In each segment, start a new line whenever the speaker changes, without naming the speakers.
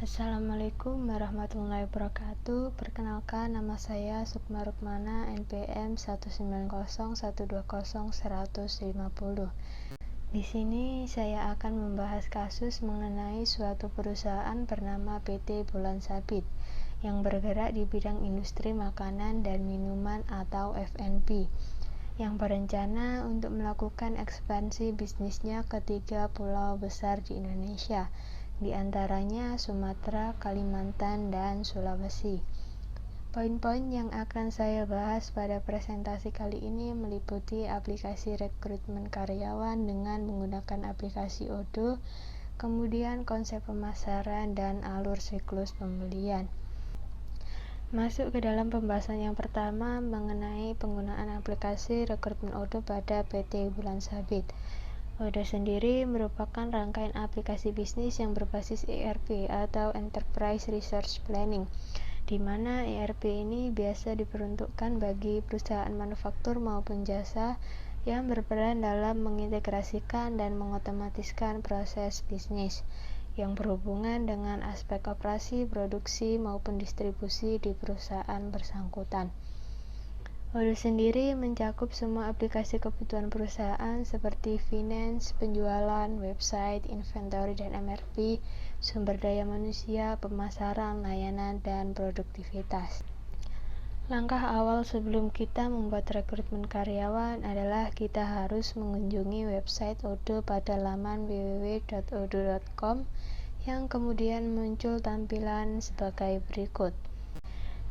Assalamualaikum warahmatullahi wabarakatuh. Perkenalkan, nama saya Sukma Rukmana, NPM 190120150. Di sini saya akan membahas kasus mengenai suatu perusahaan bernama PT Bulan Sabit yang bergerak di bidang industri makanan dan minuman atau F&B yang berencana untuk melakukan ekspansi bisnisnya ke 3 pulau besar di Indonesia, di antaranya Sumatera, Kalimantan, dan Sulawesi. Poin-poin yang akan saya bahas pada presentasi kali ini meliputi aplikasi rekrutmen karyawan dengan menggunakan aplikasi Odoo, kemudian konsep pemasaran dan alur siklus pembelian. Masuk ke dalam pembahasan yang pertama mengenai penggunaan aplikasi rekrutmen Odoo pada PT Bulan Sabit. Odoo sendiri merupakan rangkaian aplikasi bisnis yang berbasis ERP atau Enterprise Resource Planning, di mana ERP ini biasa diperuntukkan bagi perusahaan manufaktur maupun jasa yang berperan dalam mengintegrasikan dan mengotomatiskan proses bisnis yang berhubungan dengan aspek operasi, produksi, maupun distribusi di perusahaan bersangkutan. Odoo sendiri mencakup semua aplikasi kebutuhan perusahaan seperti finance, penjualan, website, inventory dan MRP, sumber daya manusia, pemasaran, layanan, dan produktivitas. Langkah awal sebelum kita membuat rekrutmen karyawan adalah kita harus mengunjungi website Odoo pada laman www.odoo.com yang kemudian muncul tampilan sebagai berikut.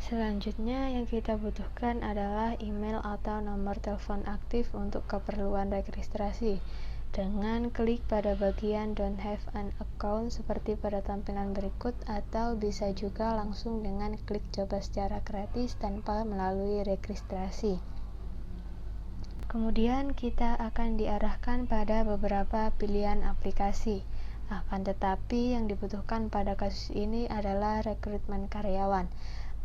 Selanjutnya yang kita butuhkan adalah email atau nomor telepon aktif untuk keperluan registrasi. Dengan klik pada bagian Don't have an account seperti pada tampilan berikut, atau bisa juga langsung dengan klik coba secara gratis tanpa melalui registrasi. Kemudian kita akan diarahkan pada beberapa pilihan aplikasi. Akan tetapi yang dibutuhkan pada kasus ini adalah rekrutmen karyawan.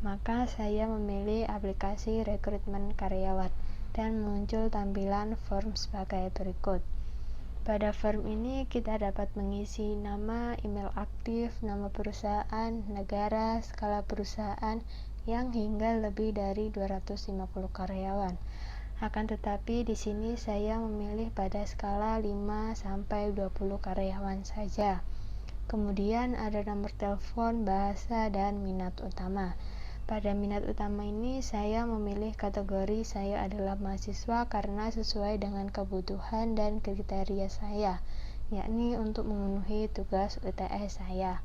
Maka saya memilih aplikasi rekrutmen karyawan dan muncul tampilan form sebagai berikut. Pada form ini kita dapat mengisi nama, email aktif, nama perusahaan, negara, skala perusahaan yang hingga lebih dari 250 karyawan. Akan tetapi di sini saya memilih pada skala 5 sampai 20 karyawan saja. Kemudian ada nomor telepon, bahasa, dan minat utama. Pada minat utama ini saya memilih kategori saya adalah mahasiswa karena sesuai dengan kebutuhan dan kriteria saya, yakni untuk memenuhi tugas UTS saya.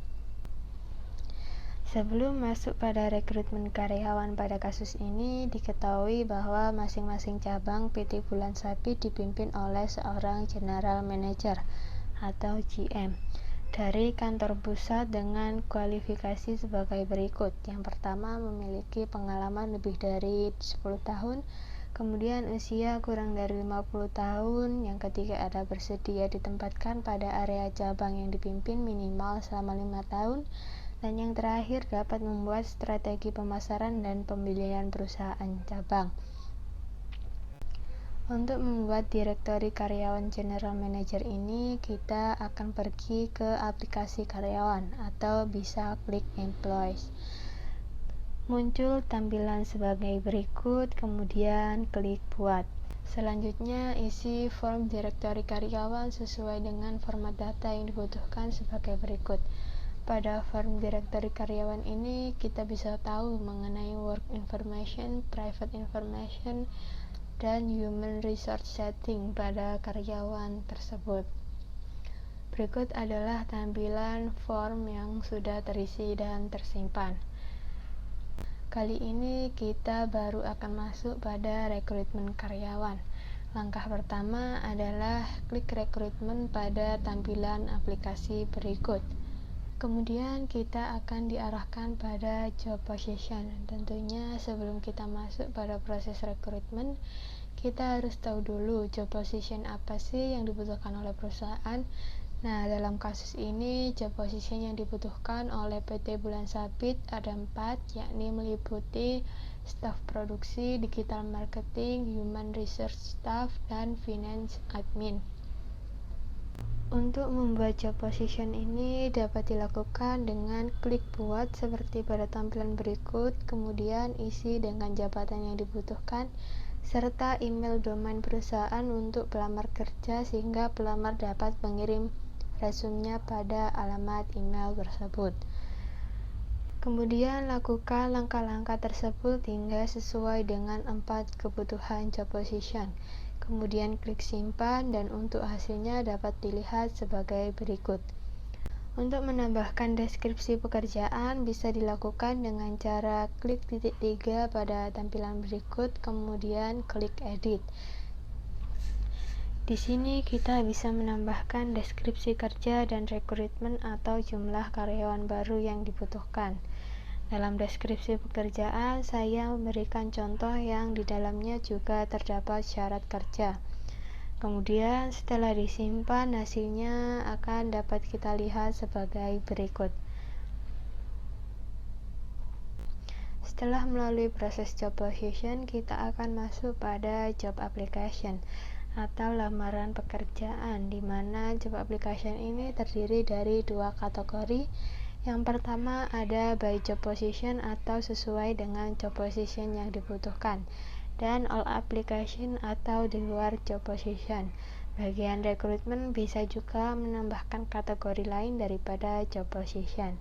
Sebelum masuk pada rekrutmen karyawan pada kasus ini, diketahui bahwa masing-masing cabang PT Bulan Sabit dipimpin oleh seorang General Manager atau GM dari kantor pusat dengan kualifikasi sebagai berikut. Yang pertama, memiliki pengalaman lebih dari 10 tahun, kemudian usia kurang dari 50 tahun, yang ketiga ada bersedia ditempatkan pada area cabang yang dipimpin minimal selama 5 tahun, dan yang terakhir dapat membuat strategi pemasaran dan pembiayaan perusahaan cabang. Untuk membuat direktori karyawan General Manager ini, kita akan pergi ke aplikasi karyawan atau bisa klik Employees. Muncul tampilan sebagai berikut, kemudian klik buat. Selanjutnya isi form direktori karyawan sesuai dengan format data yang dibutuhkan sebagai berikut. Pada form direktori karyawan ini kita bisa tahu mengenai work information, private information, dan human resource setting pada karyawan tersebut. Berikut adalah tampilan form yang sudah terisi dan tersimpan. Kali ini kita baru akan masuk pada rekrutmen karyawan. Langkah pertama adalah klik rekrutmen pada tampilan aplikasi berikut. Kemudian kita akan diarahkan pada job position. Tentunya sebelum kita masuk pada proses rekrutmen, kita harus tahu dulu job position apa sih yang dibutuhkan oleh perusahaan. Nah, dalam kasus ini job position yang dibutuhkan oleh PT Bulan Sabit ada 4, yakni meliputi staf produksi, digital marketing, human resource staff, dan finance admin. Untuk membuat job position ini dapat dilakukan dengan klik buat seperti pada tampilan berikut, kemudian isi dengan jabatan yang dibutuhkan, serta email domain perusahaan untuk pelamar kerja sehingga pelamar dapat mengirim resumenya pada alamat email tersebut. Kemudian lakukan langkah-langkah tersebut hingga sesuai dengan 4 kebutuhan job position. Kemudian klik simpan dan untuk hasilnya dapat dilihat sebagai berikut. Untuk menambahkan deskripsi pekerjaan bisa dilakukan dengan cara klik titik 3 pada tampilan berikut, kemudian klik edit. Di sini kita bisa menambahkan deskripsi kerja dan rekrutmen atau jumlah karyawan baru yang dibutuhkan. Dalam deskripsi pekerjaan, saya memberikan contoh yang di dalamnya juga terdapat syarat kerja. Kemudian setelah disimpan, hasilnya akan dapat kita lihat sebagai berikut. Setelah melalui proses job position, kita akan masuk pada job application atau lamaran pekerjaan, di mana job application ini terdiri dari 2 kategori. Yang pertama ada by job position atau sesuai dengan job position yang dibutuhkan, dan all application atau di luar job position. Bagian rekrutmen bisa juga menambahkan kategori lain daripada job position.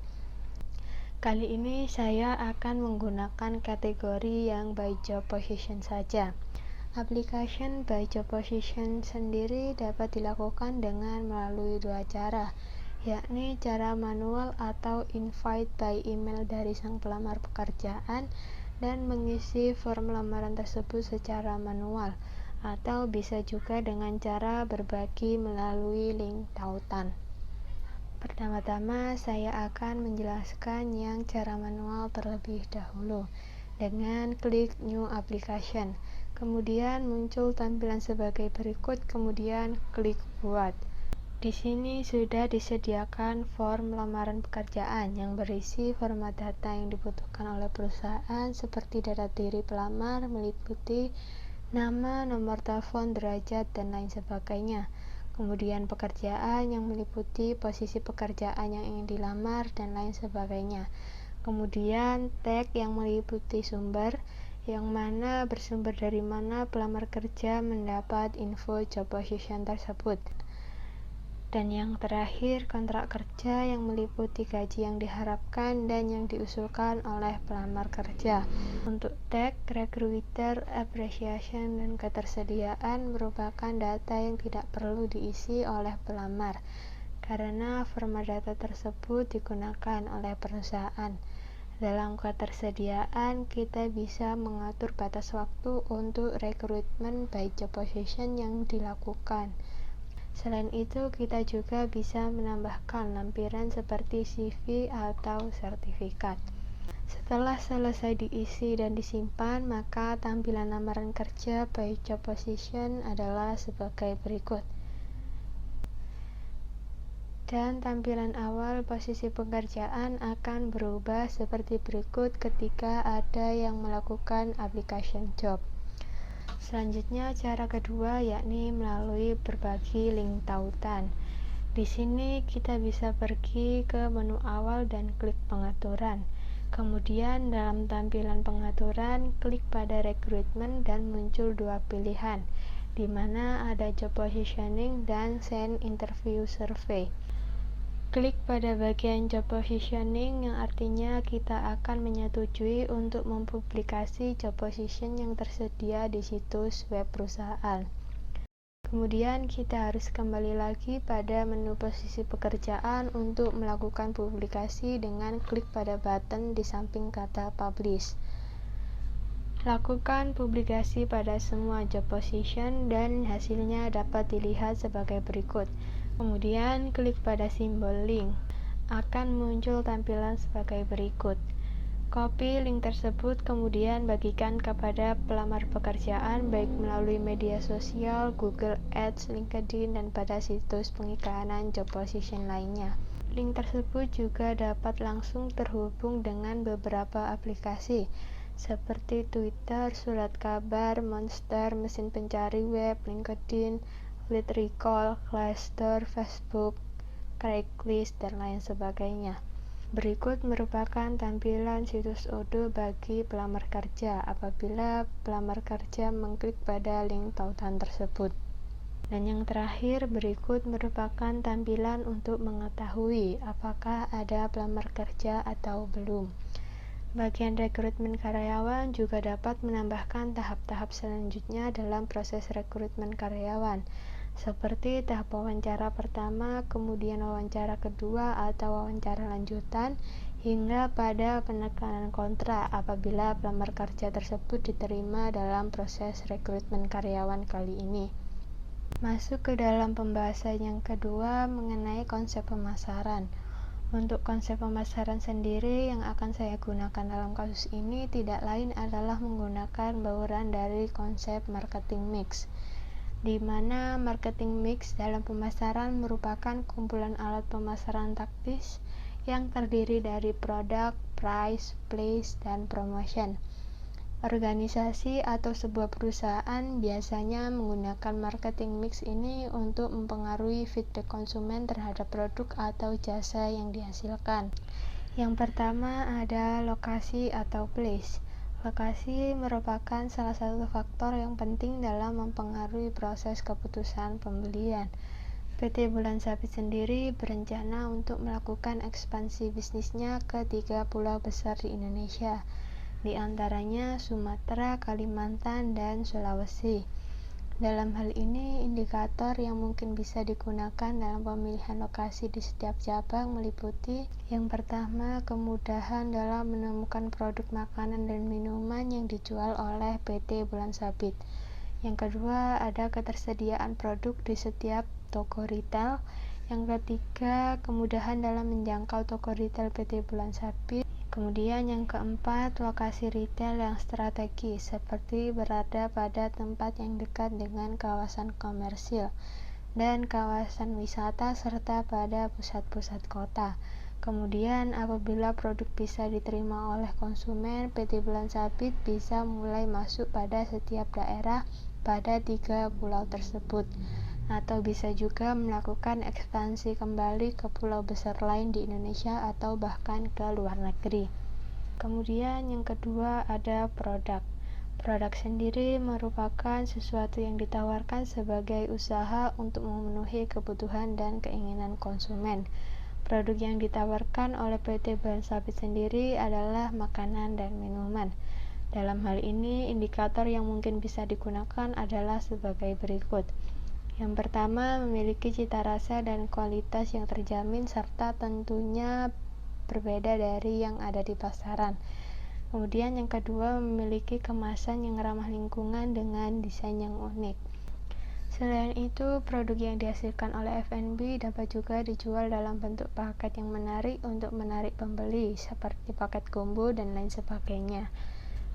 Kali ini saya akan menggunakan kategori yang by job position saja. Application by job position sendiri dapat dilakukan dengan melalui 2 cara, yakni cara manual atau invite by email dari sang pelamar pekerjaan dan mengisi form lamaran tersebut secara manual, atau bisa juga dengan cara berbagi melalui link tautan. Pertama-tama saya akan menjelaskan yang cara manual terlebih dahulu dengan klik new application. Kemudian muncul tampilan sebagai berikut, kemudian klik buat. Di sini sudah disediakan form lamaran pekerjaan yang berisi format data yang dibutuhkan oleh perusahaan seperti data diri pelamar meliputi nama, nomor telepon, derajat, dan lain sebagainya. Kemudian pekerjaan yang meliputi posisi pekerjaan yang ingin dilamar dan lain sebagainya. Kemudian tag yang meliputi sumber, yang mana bersumber dari mana pelamar kerja mendapat info job position tersebut. Dan yang terakhir, kontrak kerja yang meliputi gaji yang diharapkan dan yang diusulkan oleh pelamar kerja. Untuk tag, recruiter, appreciation, dan ketersediaan merupakan data yang tidak perlu diisi oleh pelamar, karena format data tersebut digunakan oleh perusahaan. Dalam ketersediaan, kita bisa mengatur batas waktu untuk rekrutmen by job position yang dilakukan. Selain itu, kita juga bisa menambahkan lampiran seperti CV atau sertifikat. Setelah selesai diisi dan disimpan, maka tampilan lamaran kerja by job position adalah sebagai berikut. Dan tampilan awal posisi pekerjaan akan berubah seperti berikut ketika ada yang melakukan application job. Selanjutnya cara kedua yakni melalui berbagi link tautan. Di sini kita bisa pergi ke menu awal dan klik pengaturan. Kemudian dalam tampilan pengaturan, klik pada rekrutmen dan muncul 2 pilihan, di mana ada job positioning dan send interview survey. Klik pada bagian job positioning yang artinya kita akan menyetujui untuk mempublikasi job position yang tersedia di situs web perusahaan. Kemudian kita harus kembali lagi pada menu posisi pekerjaan untuk melakukan publikasi dengan klik pada button di samping kata publish. Lakukan publikasi pada semua job position dan hasilnya dapat dilihat sebagai berikut. Kemudian klik pada simbol link. Akan muncul tampilan sebagai berikut. Copy link tersebut kemudian bagikan kepada pelamar pekerjaan baik melalui media sosial, Google Ads, LinkedIn, dan pada situs pengiklanan job position lainnya. Link tersebut juga dapat langsung terhubung dengan beberapa aplikasi seperti Twitter, surat kabar, Monster, mesin pencari web, LinkedIn, lead recall, Glassdoor, Facebook, Craigslist, dan lain sebagainya. Berikut merupakan tampilan situs Odoo bagi pelamar kerja apabila pelamar kerja mengklik pada link tautan tersebut. Dan yang terakhir, berikut merupakan tampilan untuk mengetahui apakah ada pelamar kerja atau belum. Bagian rekrutmen karyawan juga dapat menambahkan tahap-tahap selanjutnya dalam proses rekrutmen karyawan, seperti tahap wawancara pertama, kemudian wawancara kedua atau wawancara lanjutan, hingga pada penekanan kontrak apabila pelamar kerja tersebut diterima dalam proses rekrutmen karyawan kali ini. Masuk ke dalam pembahasan yang kedua mengenai konsep pemasaran. Untuk konsep pemasaran sendiri yang akan saya gunakan dalam kasus ini tidak lain adalah menggunakan bauran dari konsep marketing mix, di mana marketing mix dalam pemasaran merupakan kumpulan alat pemasaran taktis yang terdiri dari produk, price, place, dan promotion. Organisasi atau sebuah perusahaan biasanya menggunakan marketing mix ini untuk mempengaruhi feedback konsumen terhadap produk atau jasa yang dihasilkan. Yang pertama ada lokasi atau place. Lokasi merupakan salah satu faktor yang penting dalam mempengaruhi proses keputusan pembelian. PT Bulan Sabit sendiri berencana untuk melakukan ekspansi bisnisnya ke 3 pulau besar di Indonesia, di antaranya Sumatera, Kalimantan, dan Sulawesi. Dalam hal ini, indikator yang mungkin bisa digunakan dalam pemilihan lokasi di setiap cabang meliputi: yang pertama, kemudahan dalam menemukan produk makanan dan minuman yang dijual oleh PT Bulan Sabit. Yang kedua, ada ketersediaan produk di setiap toko retail. Yang ketiga, kemudahan dalam menjangkau toko retail PT Bulan Sabit. Kemudian yang keempat, lokasi retail yang strategis, seperti berada pada tempat yang dekat dengan kawasan komersil dan kawasan wisata serta pada pusat-pusat kota. Kemudian apabila produk bisa diterima oleh konsumen, PT Bulan Sabit bisa mulai masuk pada setiap daerah pada 3 pulau tersebut, atau bisa juga melakukan ekspansi kembali ke pulau besar lain di Indonesia atau bahkan ke luar negeri. Kemudian yang kedua ada produk. Produk sendiri merupakan sesuatu yang ditawarkan sebagai usaha untuk memenuhi kebutuhan dan keinginan konsumen. Produk yang ditawarkan oleh PT Bulan Sabit sendiri adalah makanan dan minuman. Dalam hal ini, indikator yang mungkin bisa digunakan adalah sebagai berikut. Yang pertama, memiliki cita rasa dan kualitas yang terjamin serta tentunya berbeda dari yang ada di pasaran. Kemudian yang kedua, memiliki kemasan yang ramah lingkungan dengan desain yang unik. Selain itu, produk yang dihasilkan oleh F&B dapat juga dijual dalam bentuk paket yang menarik untuk menarik pembeli, seperti paket combo dan lain sebagainya.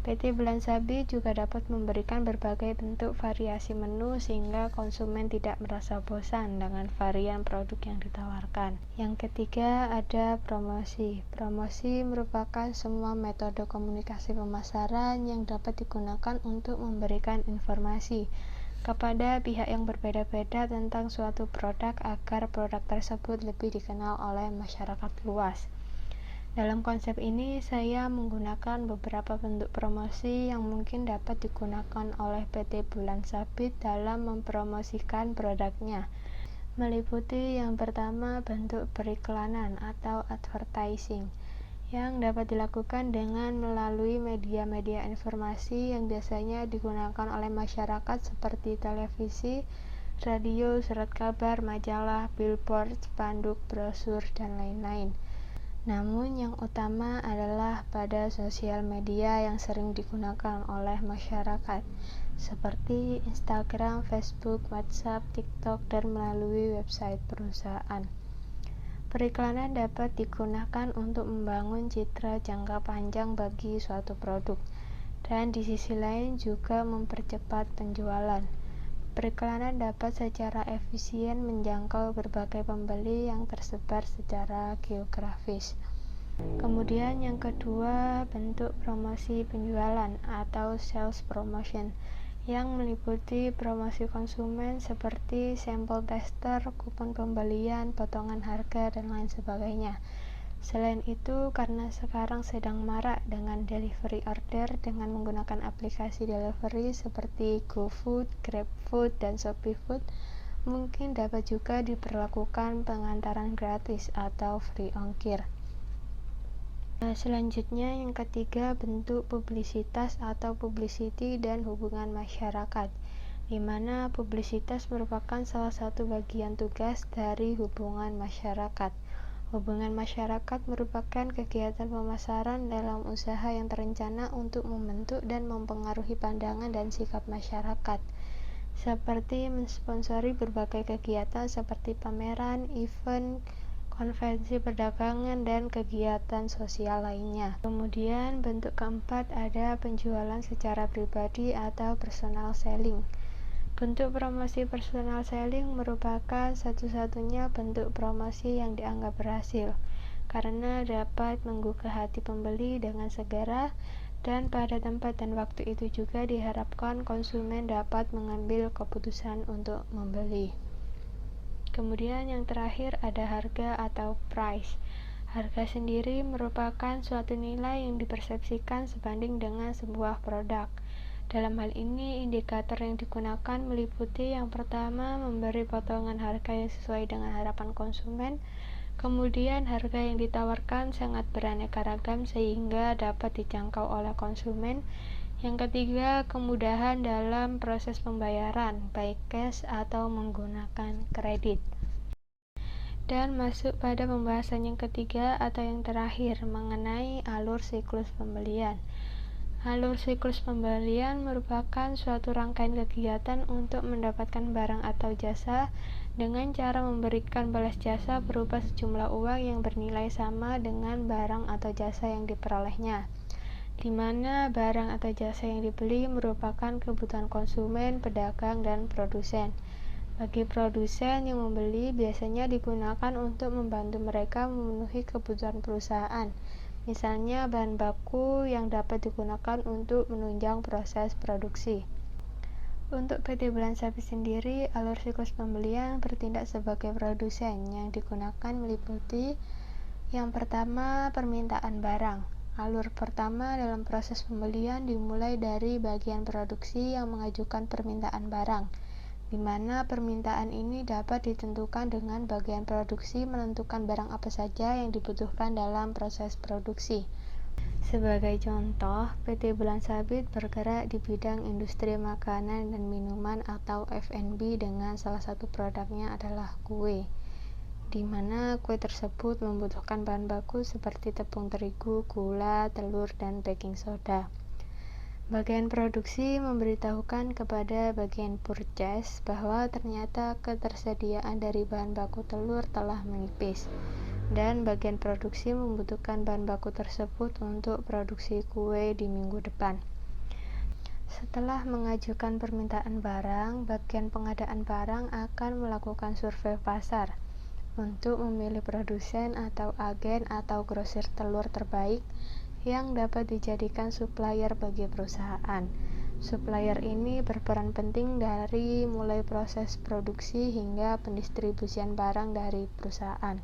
PT Bulan Sabit juga dapat memberikan berbagai bentuk variasi menu sehingga konsumen tidak merasa bosan dengan varian produk yang ditawarkan. Yang ketiga ada promosi. Promosi merupakan semua metode komunikasi pemasaran yang dapat digunakan untuk memberikan informasi kepada pihak yang berbeda-beda tentang suatu produk agar produk tersebut lebih dikenal oleh masyarakat luas. Dalam konsep ini, saya menggunakan beberapa bentuk promosi yang mungkin dapat digunakan oleh PT Bulan Sabit dalam mempromosikan produknya. Meliputi yang pertama bentuk periklanan atau advertising, yang dapat dilakukan dengan melalui media-media informasi yang biasanya digunakan oleh masyarakat seperti televisi, radio, surat kabar, majalah, billboard, spanduk, brosur, dan lain-lain. Namun yang utama adalah pada sosial media yang sering digunakan oleh masyarakat, seperti Instagram, Facebook, WhatsApp, TikTok, dan melalui website perusahaan. Periklanan dapat digunakan untuk membangun citra jangka panjang bagi suatu produk, dan di sisi lain juga mempercepat penjualan. Periklanan dapat secara efisien menjangkau berbagai pembeli yang tersebar secara geografis. Kemudian yang kedua, bentuk promosi penjualan atau sales promotion, yang meliputi promosi konsumen seperti sampel tester, kupon pembelian, potongan harga, dan lain sebagainya. Selain itu, karena sekarang sedang marak dengan delivery order dengan menggunakan aplikasi delivery seperti GoFood, GrabFood, dan ShopeeFood, mungkin dapat juga diperlakukan pengantaran gratis atau free ongkir. Selanjutnya yang ketiga, bentuk publisitas atau publicity dan hubungan masyarakat, di mana publisitas merupakan salah satu bagian tugas dari hubungan masyarakat. Hubungan masyarakat merupakan kegiatan pemasaran dalam usaha yang terencana untuk membentuk dan mempengaruhi pandangan dan sikap masyarakat, seperti mensponsori berbagai kegiatan seperti pameran, event, konvensi perdagangan, dan kegiatan sosial lainnya. Kemudian bentuk keempat ada penjualan secara pribadi atau personal selling. Bentuk promosi personal selling merupakan satu-satunya bentuk promosi yang dianggap berhasil karena dapat menggugah hati pembeli dengan segera, dan pada tempat dan waktu itu juga diharapkan konsumen dapat mengambil keputusan untuk membeli. Kemudian yang terakhir ada harga atau price. Harga sendiri merupakan suatu nilai yang dipersepsikan sebanding dengan sebuah produk. Dalam hal ini, indikator yang digunakan meliputi yang pertama, memberi potongan harga yang sesuai dengan harapan konsumen. Kemudian, harga yang ditawarkan sangat beraneka ragam sehingga dapat dijangkau oleh konsumen. Yang ketiga, kemudahan dalam proses pembayaran, baik cash atau menggunakan kredit. Dan masuk pada pembahasan yang ketiga atau yang terakhir mengenai alur siklus pembelian. Alur siklus pembelian merupakan suatu rangkaian kegiatan untuk mendapatkan barang atau jasa dengan cara memberikan balas jasa berupa sejumlah uang yang bernilai sama dengan barang atau jasa yang diperolehnya, di mana barang atau jasa yang dibeli merupakan kebutuhan konsumen, pedagang, dan produsen. Bagi produsen yang membeli, biasanya digunakan untuk membantu mereka memenuhi kebutuhan perusahaan, misalnya bahan baku yang dapat digunakan untuk menunjang proses produksi. Untuk PT Bulan Sabit sendiri, alur siklus pembelian bertindak sebagai produsen yang digunakan meliputi yang pertama, permintaan barang. Alur pertama dalam proses pembelian dimulai dari bagian produksi yang mengajukan permintaan barang, di mana permintaan ini dapat ditentukan dengan bagian produksi menentukan barang apa saja yang dibutuhkan dalam proses produksi. Sebagai contoh, PT Bulan Sabit bergerak di bidang industri makanan dan minuman atau F&B dengan salah satu produknya adalah kue, di mana kue tersebut membutuhkan bahan baku seperti tepung terigu, gula, telur, dan baking soda. Bagian produksi memberitahukan kepada bagian purchase bahwa ternyata ketersediaan dari bahan baku telur telah menipis, dan bagian produksi membutuhkan bahan baku tersebut untuk produksi kue di minggu depan. Setelah mengajukan permintaan barang, bagian pengadaan barang akan melakukan survei pasar untuk memilih produsen atau agen atau grosir telur terbaik yang dapat dijadikan supplier bagi perusahaan. Supplier ini berperan penting dari mulai proses produksi hingga pendistribusian barang dari perusahaan.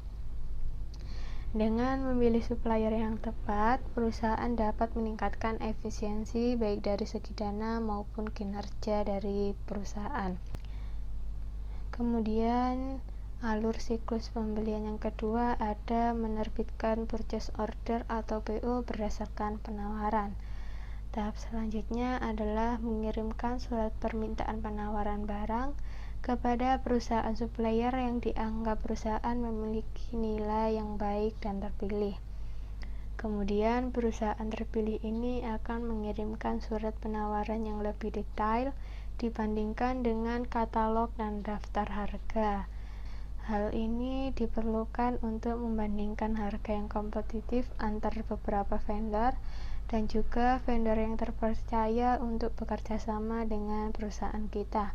Dengan memilih supplier yang tepat, perusahaan dapat meningkatkan efisiensi baik dari segi dana maupun kinerja dari perusahaan. Kemudian, alur siklus pembelian yang kedua ada menerbitkan purchase order atau PO berdasarkan penawaran. Tahap selanjutnya adalah mengirimkan surat permintaan penawaran barang kepada perusahaan supplier yang dianggap perusahaan memiliki nilai yang baik dan terpilih. Kemudian perusahaan terpilih ini akan mengirimkan surat penawaran yang lebih detail dibandingkan dengan katalog dan daftar harga. Hal ini diperlukan untuk membandingkan harga yang kompetitif antar beberapa vendor dan juga vendor yang terpercaya untuk bekerja sama dengan perusahaan kita.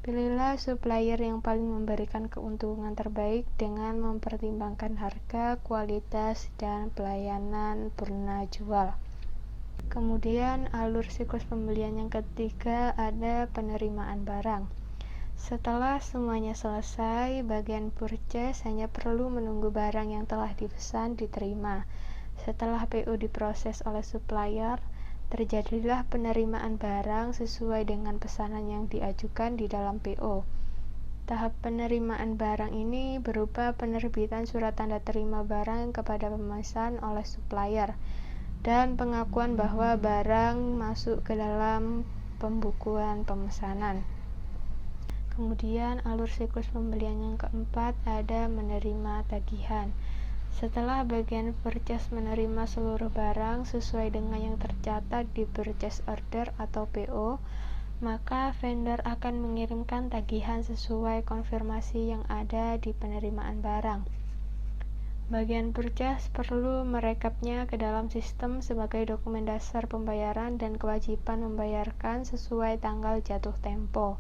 Pilihlah supplier yang paling memberikan keuntungan terbaik dengan mempertimbangkan harga, kualitas, dan pelayanan purna jual. Kemudian alur siklus pembelian yang ketiga ada penerimaan barang. Setelah semuanya selesai, bagian purchase hanya perlu menunggu barang yang telah dipesan diterima. Setelah PO diproses oleh supplier, terjadilah penerimaan barang sesuai dengan pesanan yang diajukan di dalam PO. Tahap penerimaan barang ini berupa penerbitan surat tanda terima barang kepada pemesan oleh supplier dan pengakuan bahwa barang masuk ke dalam pembukuan pemesanan. Kemudian alur siklus pembelian yang keempat ada menerima tagihan. Setelah bagian purchase menerima seluruh barang sesuai dengan yang tercatat di purchase order atau PO, maka vendor akan mengirimkan tagihan sesuai konfirmasi yang ada di penerimaan barang. Bagian purchase perlu merekapnya ke dalam sistem sebagai dokumen dasar pembayaran dan kewajiban membayarkan sesuai tanggal jatuh tempo.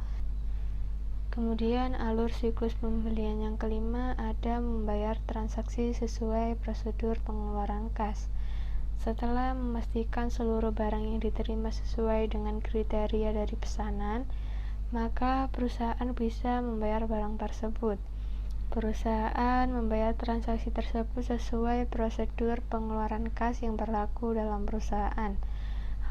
Kemudian alur siklus pembelian yang kelima ada membayar transaksi sesuai prosedur pengeluaran kas. Setelah memastikan seluruh barang yang diterima sesuai dengan kriteria dari pesanan, maka perusahaan bisa membayar barang tersebut. Perusahaan membayar transaksi tersebut sesuai prosedur pengeluaran kas yang berlaku dalam perusahaan.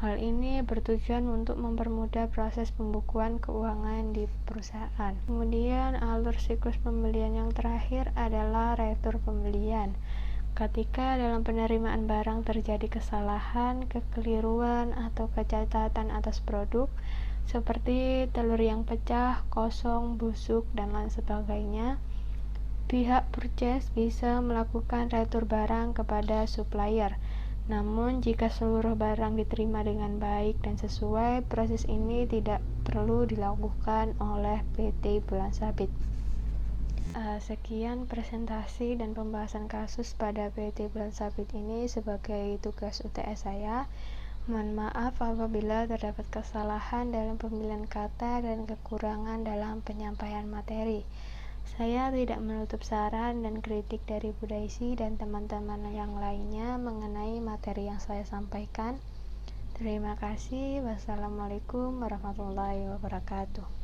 Hal ini bertujuan untuk mempermudah proses pembukuan keuangan di perusahaan. Kemudian alur siklus pembelian yang terakhir adalah retur pembelian. Ketika dalam penerimaan barang terjadi kesalahan, kekeliruan, atau kecacatan atas produk, seperti telur yang pecah, kosong, busuk, dan lain sebagainya, pihak purchase bisa melakukan retur barang kepada supplier. Namun, jika seluruh barang diterima dengan baik dan sesuai, proses ini tidak perlu dilakukan oleh PT Bulan Sabit. Sekian presentasi dan pembahasan kasus pada PT Bulan Sabit ini sebagai tugas UTS saya. Mohon maaf apabila terdapat kesalahan dalam pemilihan kata dan kekurangan dalam penyampaian materi. Saya tidak menutup saran dan kritik dari Bu Daisy dan teman-teman yang lainnya mengenai materi yang saya sampaikan. Terima kasih. Wassalamualaikum warahmatullahi wabarakatuh.